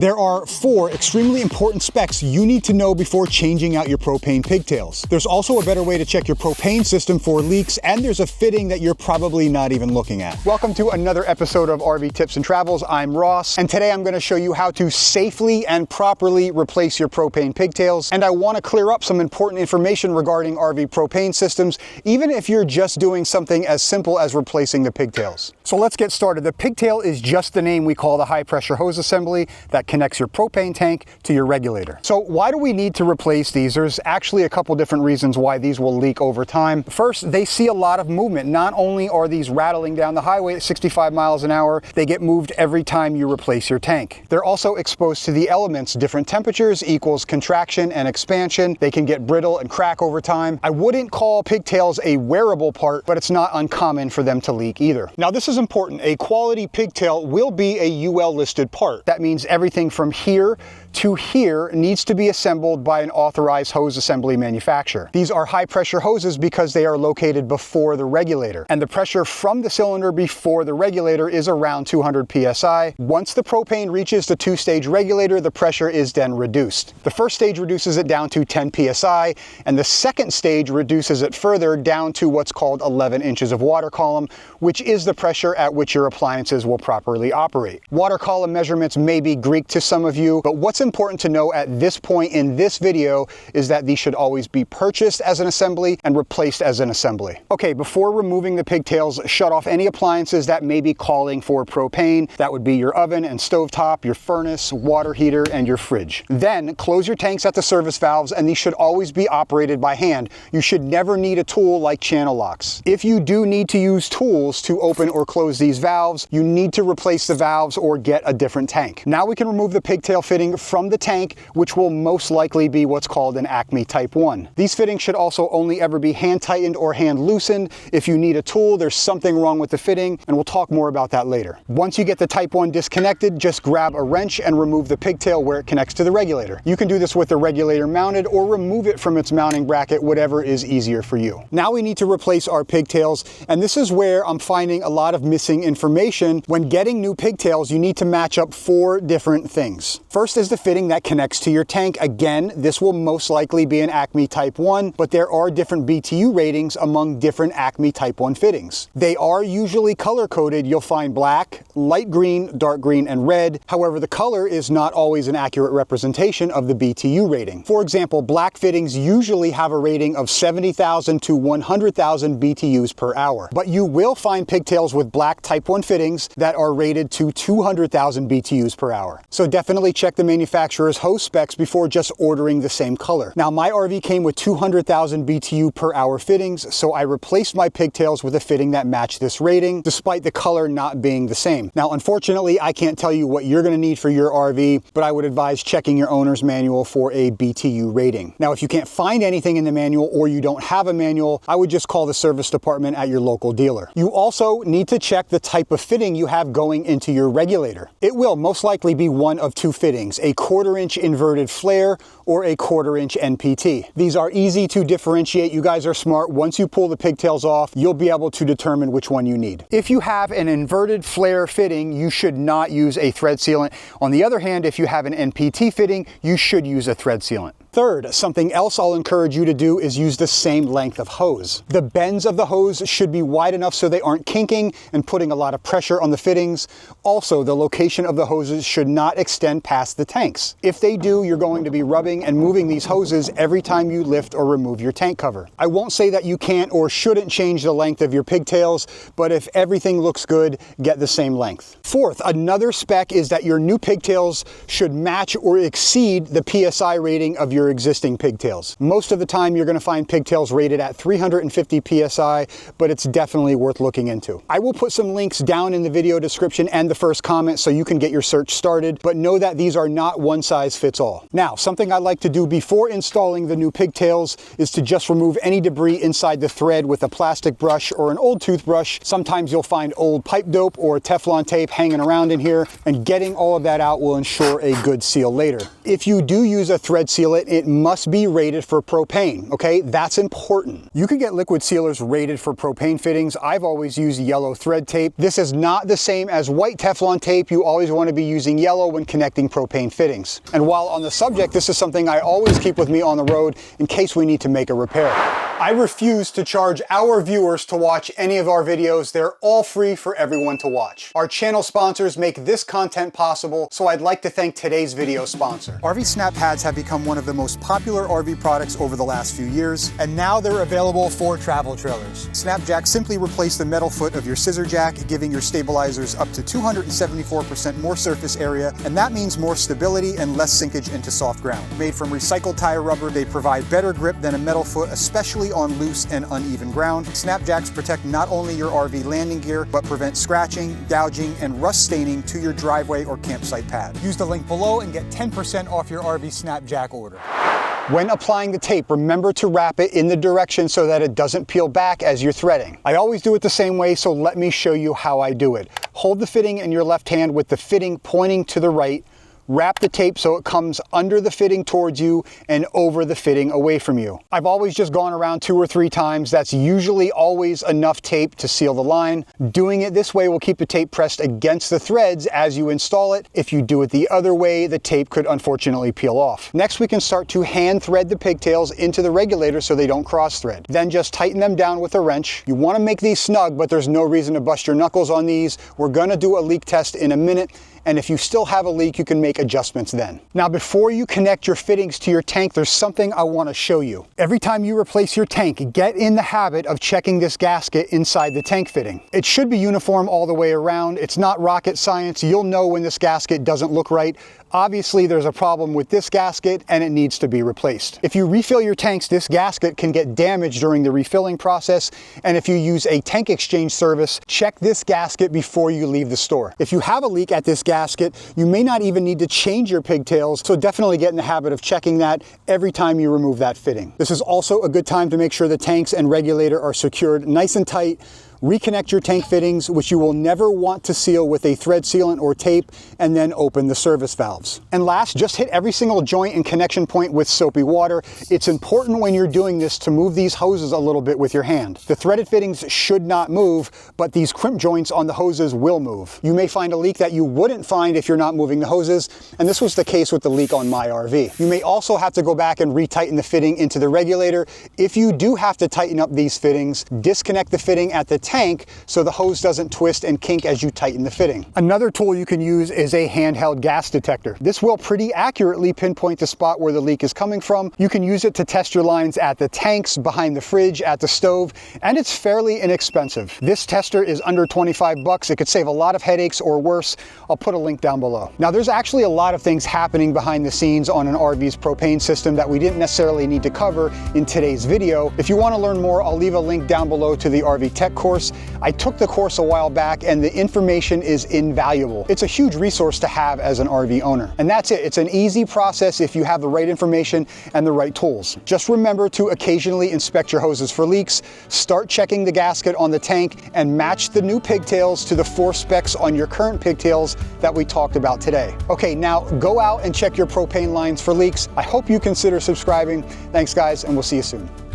There are 4 extremely important specs you need to know before changing out your propane pigtails. There's also a better way to check your propane system for leaks, and there's a fitting that you're probably not even looking at. Welcome to another episode of RV Tips and Travels. I'm Ross, and today I'm going to show you how to safely and properly replace your propane pigtails. And I want to clear up some important information regarding RV propane systems, even if you're just doing something as simple as replacing the pigtails. So let's get started. The pigtail is just the name we call the high pressure hose assembly that connects your propane tank to your regulator. So why do we need to replace these? There's actually a couple different reasons why these will leak over time. First, they see a lot of movement. Not only are these rattling down the highway at 65 miles an hour, they get moved every time you replace your tank. They're also exposed to the elements. Different temperatures equals contraction and expansion. They can get brittle and crack over time. I wouldn't call pigtails a wearable part, but it's not uncommon for them to leak either. Now, this is important. A quality pigtail will be a UL listed part. That means everything from here to here needs to be assembled by an authorized hose assembly manufacturer. These are high pressure hoses because they are located before the regulator, and the pressure from the cylinder before the regulator is around 200 psi. Once the propane reaches the 2-stage regulator, the pressure is then reduced. The first stage reduces it down to 10 psi, and the second stage reduces it further down to what's called 11 inches of water column, which is the pressure at which your appliances will properly operate. Water column measurements may be Greek to some of you, but what's important to know at this point in this video is that these should always be purchased as an assembly and replaced as an assembly. Okay, before removing the pigtails, shut off any appliances that may be calling for propane. That would be your oven and stovetop, your furnace, water heater, and your fridge. Then close your tanks at the service valves, and these should always be operated by hand. You should never need a tool like channel locks. If you do need to use tools to open or close these valves, you need to replace the valves or get a different tank. Now we can remove the pigtail fitting from the tank, which will most likely be what's called an Acme Type 1. These fittings should also only ever be hand tightened or hand loosened. If you need a tool, there's something wrong with the fitting, and we'll talk more about that later. Once you get the Type 1 disconnected, just grab a wrench and remove the pigtail where it connects to the regulator. You can do this with the regulator mounted or remove it from its mounting bracket, whatever is easier for you. Now we need to replace our pigtails, and this is where I'm finding a lot of missing information. When getting new pigtails, you need to match up 4 different things. First is the fitting that connects to your tank. Again, this will most likely be an Acme Type 1, but there are different BTU ratings among different Acme Type 1 fittings. They are usually color-coded. You'll find black, light green, dark green, and red. However, the color is not always an accurate representation of the BTU rating. For example, black fittings usually have a rating of 70,000 to 100,000 BTUs per hour, but you will find pigtails with black Type 1 fittings that are rated to 200,000 BTUs per hour. So definitely check the manufacturer's hose specs before just ordering the same color. Now, my RV came with 200,000 BTU per hour fittings, so I replaced my pigtails with a fitting that matched this rating, despite the color not being the same. Now, unfortunately, I can't tell you what you're going to need for your RV, but I would advise checking your owner's manual for a BTU rating. Now, if you can't find anything in the manual or you don't have a manual, I would just call the service department at your local dealer. You also need to check the type of fitting you have going into your regulator. It will most likely be one of 2 fittings, a 1/4-inch inverted flare or a 1/4-inch NPT. These are easy to differentiate. You guys are smart. Once you pull the pigtails off, you'll be able to determine which one you need. If you have an inverted flare fitting, you should not use a thread sealant. On the other hand, if you have an NPT fitting, you should use a thread sealant. Third, something else I'll encourage you to do is use the same length of hose. The bends of the hose should be wide enough so they aren't kinking and putting a lot of pressure on the fittings. Also, the location of the hoses should not extend past the tanks. If they do, you're going to be rubbing and moving these hoses every time you lift or remove your tank cover. I won't say that you can't or shouldn't change the length of your pigtails, but if everything looks good, get the same length. Fourth, another spec is that your new pigtails should match or exceed the PSI rating of your existing pigtails. Most of the time you're going to find pigtails rated at 350 psi, but it's definitely worth looking into. I will put some links down in the video description and the first comment so you can get your search started, but know that these are not one size fits all. Now, something I like to do before installing the new pigtails is to just remove any debris inside the thread with a plastic brush or an old toothbrush. Sometimes you'll find old pipe dope or Teflon tape hanging around in here, and getting all of that out will ensure a good seal later. If you do use a thread sealant, it must be rated for propane, okay? That's important. You can get liquid sealers rated for propane fittings. I've always used yellow thread tape. This is not the same as white Teflon tape. You always want to be using yellow when connecting propane fittings. And while on the subject, this is something I always keep with me on the road in case we need to make a repair. I refuse to charge our viewers to watch any of our videos. They're all free for everyone to watch. Our channel sponsors make this content possible, so I'd like to thank today's video sponsor. RV snap pads have become one of the most popular RV products over the last few years, and now they're available for travel trailers. Snapjacks simply replace the metal foot of your scissor jack, giving your stabilizers up to 274% more surface area, and that means more stability and less sinkage into soft ground. Made from recycled tire rubber, they provide better grip than a metal foot, especially on loose and uneven ground. Snapjacks protect not only your RV landing gear, but prevent scratching, gouging, and rust staining to your driveway or campsite pad. Use the link below and get 10% off your RV Snapjack order. When applying the tape, remember to wrap it in the direction so that it doesn't peel back as you're threading. I always do it the same way, so let me show you how I do it. Hold the fitting in your left hand with the fitting pointing to the right. Wrap the tape so it comes under the fitting towards you and over the fitting away from you. I've always just gone around 2 or 3 times. That's usually always enough tape to seal the line. Doing it this way will keep the tape pressed against the threads as you install it. If you do it the other way, the tape could unfortunately peel off. Next, we can start to hand thread the pigtails into the regulator so they don't cross thread. Then just tighten them down with a wrench. You want to make these snug, but there's no reason to bust your knuckles on these. We're gonna do a leak test in a minute, and if you still have a leak, you can make adjustments then. Now, before you connect your fittings to your tank, there's something I want to show you. Every time you replace your tank, get in the habit of checking this gasket inside the tank fitting. It should be uniform all the way around. It's not rocket science. You'll know when this gasket doesn't look right. Obviously, there's a problem with this gasket and it needs to be replaced. If you refill your tanks, this gasket can get damaged during the refilling process. And if you use a tank exchange service, check this gasket before you leave the store. If you have a leak at this gasket, you may not even need to change your pigtails, so definitely get in the habit of checking that every time you remove that fitting. This is also a good time to make sure the tanks and regulator are secured nice and tight. Reconnect your tank fittings, which you will never want to seal with a thread sealant or tape, and then open the service valves. And last, just hit every single joint and connection point with soapy water. It's important when you're doing this to move these hoses a little bit with your hand. The threaded fittings should not move, but these crimp joints on the hoses will move. You may find a leak that you wouldn't find if you're not moving the hoses, and this was the case with the leak on my RV. You may also have to go back and retighten the fitting into the regulator. If you do have to tighten up these fittings, disconnect the fitting at the tank so the hose doesn't twist and kink as you tighten the fitting. Another tool you can use is a handheld gas detector. This will pretty accurately pinpoint the spot where the leak is coming from. You can use it to test your lines at the tanks, behind the fridge, at the stove, and it's fairly inexpensive. This tester is under 25 bucks. It could save a lot of headaches or worse. I'll put a link down below. Now, there's actually a lot of things happening behind the scenes on an RV's propane system that we didn't necessarily need to cover in today's video. If you want to learn more, I'll leave a link down below to the RV Tech course. I took the course a while back and the information is invaluable. It's a huge resource to have as an RV owner. And that's it. It's an easy process if you have the right information and the right tools. Just remember to occasionally inspect your hoses for leaks, start checking the gasket on the tank, and match the new pigtails to the 4 specs on your current pigtails that we talked about today. Okay, now go out and check your propane lines for leaks. I hope you consider subscribing. Thanks guys, and we'll see you soon.